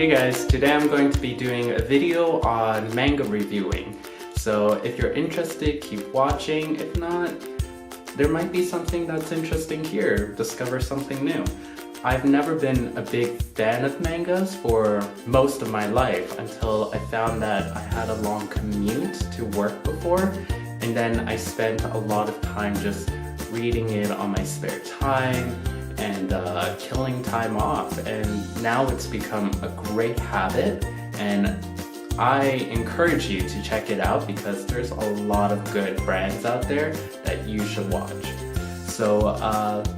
Hey guys, today I'm going to be doing a video on manga reviewing. So if you're interested, keep watching. If not, there might be something that's interesting here. Discover something new. I've never been a big fan of mangas for most of my life until I found that I had a long commute to work before, and then I spent a lot of time just reading it on my spare time and killing time off, and now it's become a great habit, and I encourage you to check it out because there's a lot of good brands out there that you should watch. So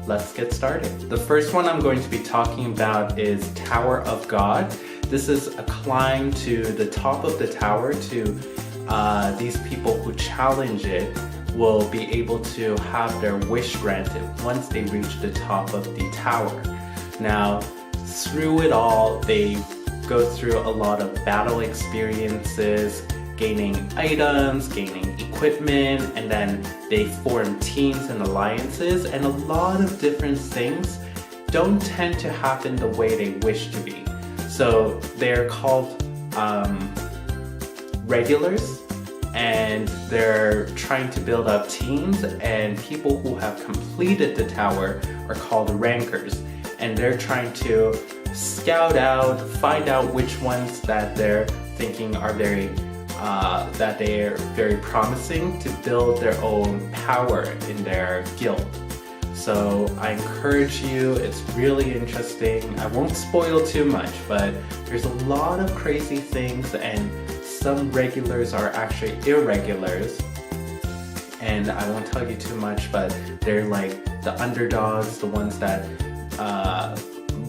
let's get started. The first one I'm going to be talking about is Tower of God. This is a climb to the top of the tower to these people who challenge it will be able to have their wish granted once they reach the top of the tower. Now, through it all, they go through a lot of battle experiences, gaining items, gaining equipment, and then they form teams and alliances, and a lot of different things don't tend to happen the way they wish to be. So they're called regulars, and they're trying to build up teams, and people who have completed the tower are called rankers, and they're trying to scout out, find out which ones that they're thinking are very promising to build their own power in their guild. So I encourage you, it's really interesting. I won't spoil too much, but there's a lot of crazy things, and some regulars are actually irregulars, and I won't tell you too much, but they're like the underdogs, the ones that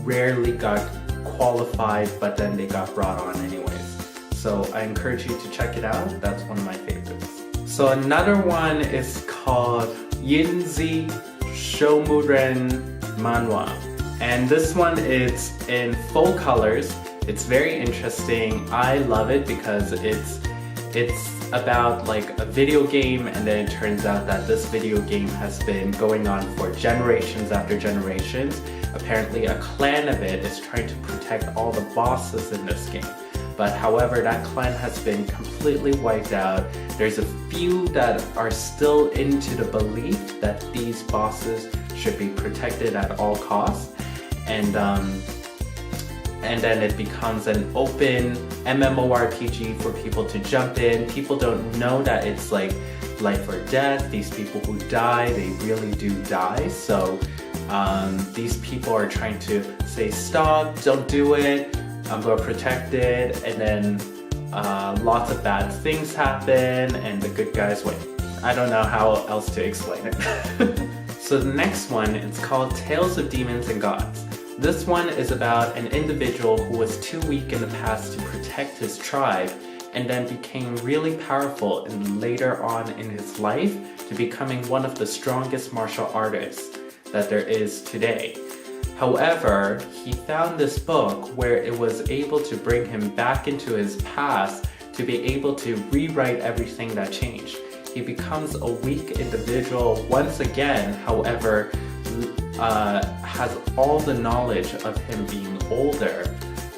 rarely got qualified, but then they got brought on anyways. So I encourage you to check it out. That's one of my favorites. So another one is called Yinzi Modron Manhua, and this one is in full colors. It's very interesting. I love it because it's about like a video game, and then it turns out that this video game has been going on for generations after generations. Apparently a clan of it is trying to protect all the bosses in this game. But however, that clan has been completely wiped out. There's a few that are still into the belief that these bosses should be protected at all costs. And then it becomes an open MMORPG for people to jump in. People don't know that it's like life or death. These people who die, they really do die. So these people are trying to say, stop, don't do it, I'm going to protect it. And then lots of bad things happen and the good guys win. I don't know how else to explain it. So the next one, it's called Tales of Demons and Gods. This one is about an individual who was too weak in the past to protect his tribe, and then became really powerful and later on in his life to becoming one of the strongest martial artists that there is today. However, he found this book where it was able to bring him back into his past to be able to rewrite everything that changed. He becomes a weak individual once again, however, has all the knowledge of him being older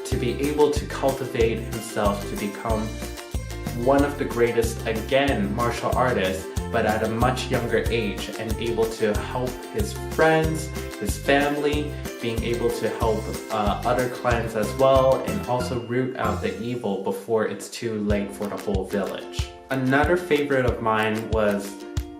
to be able to cultivate himself to become one of the greatest, again, martial artists, but at a much younger age, and able to help his friends, his family, being able to help other clans as well, and also root out the evil before it's too late for the whole village. Another favorite of mine was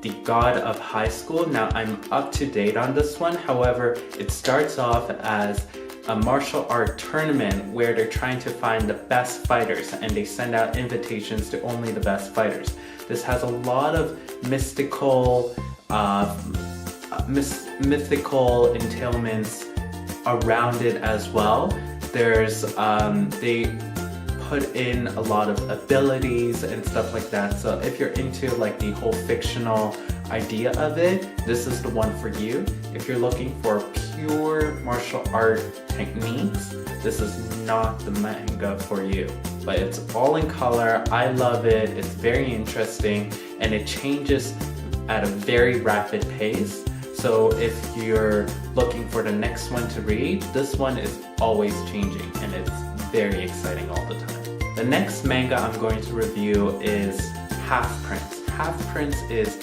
The God of High School. Now I'm up to date on this one, however, it starts off as a martial art tournament where they're trying to find the best fighters, and they send out invitations to only the best fighters. This has a lot of mythical entailments around it as well. There's they put in a lot of abilities and stuff like that. So if you're into like the whole fictional idea of it, this is the one for you. If you're looking for pure martial art techniques, this is not the manga for you. But it's all in color. I love it. It's very interesting, and it changes at a very rapid pace. So So if you're looking for the next one to read, this one is always changing and it's very exciting all the time. The next manga I'm going to review is Half Prince. Half Prince is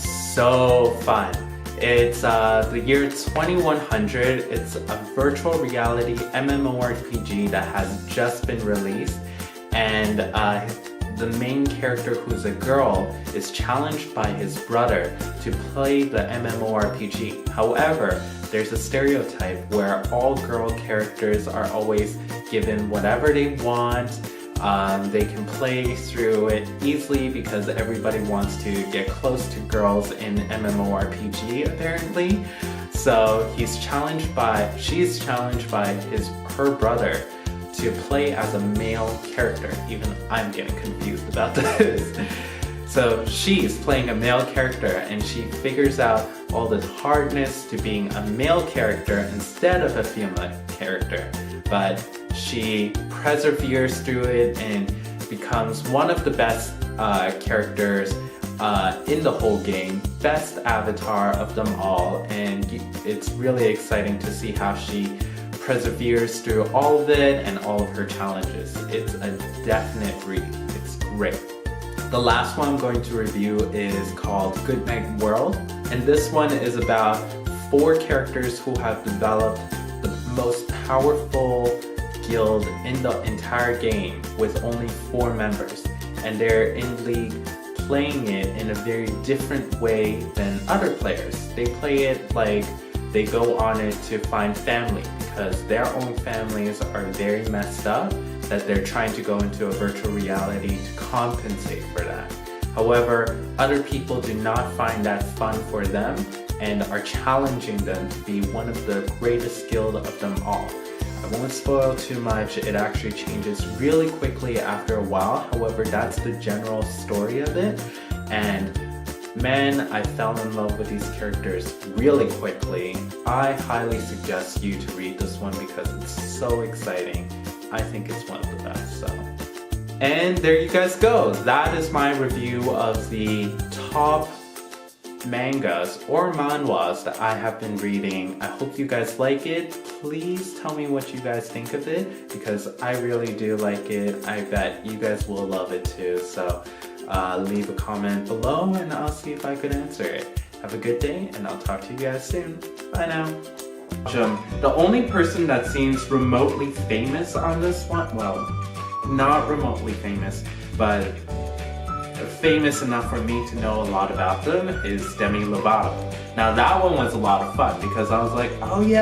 so fun. It's the year 2100. It's a virtual reality MMORPG that has just been released, and the main character, who's a girl, is challenged by his brother to play the MMORPG. However, there's a stereotype where all girl characters are always given whatever they want. They can play through it easily because everybody wants to get close to girls in MMORPG apparently. So she's challenged by her brother to play as a male character. Even I'm getting confused about this. So she's playing a male character and she figures out all the hardness to being a male character instead of a female character. But she perseveres through it and becomes one of the best characters in the whole game, best avatar of them all, and it's really exciting to see how she perseveres through all of it and all of her challenges. It's a definite read. It's great. The last one I'm going to review is called Goodnight World, and this one is about 4 characters who have developed the most powerful guild in the entire game with only 4 members, and they're in league playing it in a very different way than other players. They play it like they go on it to find family because their own families are very messed up, that they're trying to go into a virtual reality to compensate for that. However, other people do not find that fun for them and are challenging them to be one of the greatest guild of them all. I won't spoil too much, it actually changes really quickly after a while. However, that's the general story of it. And man, I fell in love with these characters really quickly. I highly suggest you to read this one because it's so exciting. I think it's one of the best, so. And there you guys go. That is my review of the top mangas or manhwas that I have been reading. I hope you guys like it. Please tell me what you guys think of it because I really do like it. I bet you guys will love it too. So leave a comment below and I'll see if I can answer it. Have a good day and I'll talk to you guys soon. Bye now. The only person that seems remotely famous on this one, well, not remotely famous, but famous enough for me to know a lot about them, is Demi Lovato. Now that one was a lot of fun because I was like, oh yeah,